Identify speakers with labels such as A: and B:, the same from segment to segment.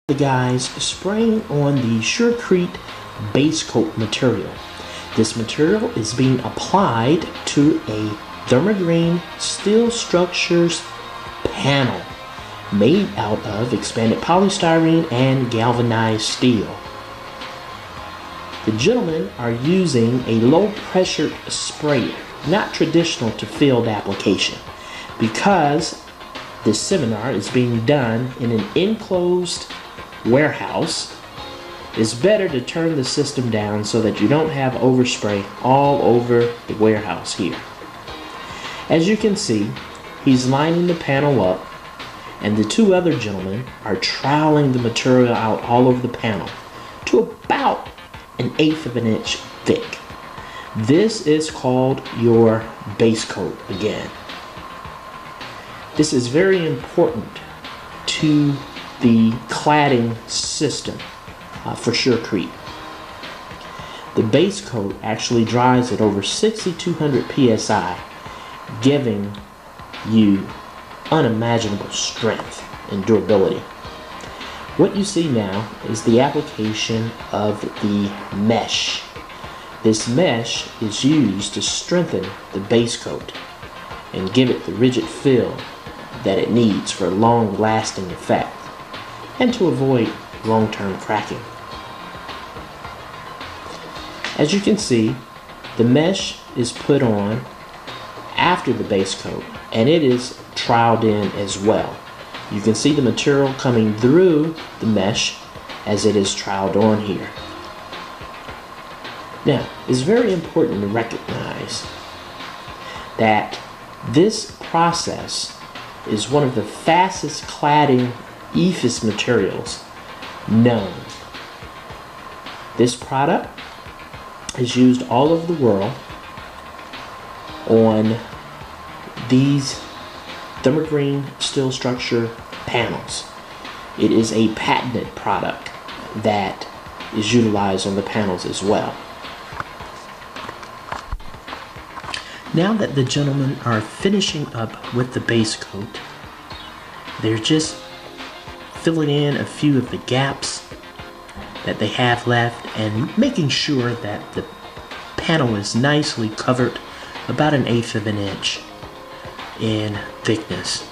A: The guys spraying on the Surecrete base coat material. This material is being applied to a thermogreen steel structures panel made out of expanded polystyrene and galvanized steel. The gentlemen are using a low pressure sprayer, not traditional to field application, because this seminar is being done in an enclosed warehouse. It's better to turn the system down so that you don't have overspray all over the warehouse here. As you can see, he's lining the panel up, and the two other gentlemen are troweling the material out all over the panel to about 1/8 of an inch thick. This is called your base coat again. This is very important to the cladding system for Surecrete. The base coat actually dries at over 6,200 psi, giving you unimaginable strength and durability. What you see now is the application of the mesh. This mesh is used to strengthen the base coat and give it the rigid feel that it needs for a long-lasting effect, and to avoid long-term cracking. As you can see, the mesh is put on after the base coat, and it is troweled in as well. You can see the material coming through the mesh as it is troweled on here. Now, it's very important to recognize that this process is one of the fastest cladding EIFS materials known. This product is used all over the world on these thermogreen steel structure panels. It is a patented product that is utilized on the panels as well. Now that the gentlemen are finishing up with the base coat, they're just filling in a few of the gaps that they have left and making sure that the panel is nicely covered about 1/8 of an inch in thickness.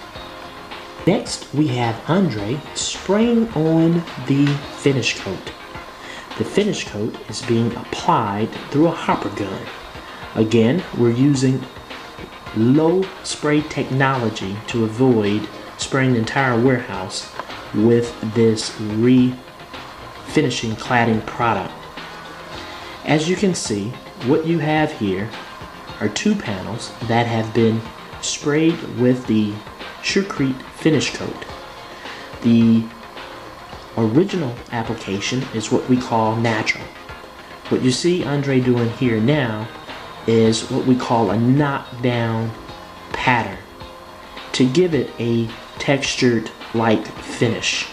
A: Next, we have Andre spraying on the finish coat. The finish coat is being applied through a hopper gun. Again, we're using low spray technology to avoid spraying the entire warehouse with this refinishing cladding product. As you can see, what you have here are two panels that have been sprayed with the Surecrete finish coat. The original application is what we call natural. What you see Andre doing here now is what we call a knockdown pattern to give it a textured like finish.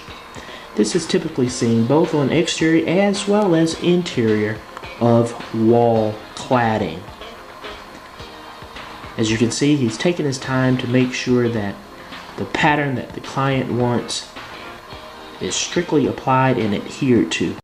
A: This is typically seen both on exterior as well as interior of wall cladding. As you can see, he's taken his time to make sure that the pattern that the client wants is strictly applied and adhered to.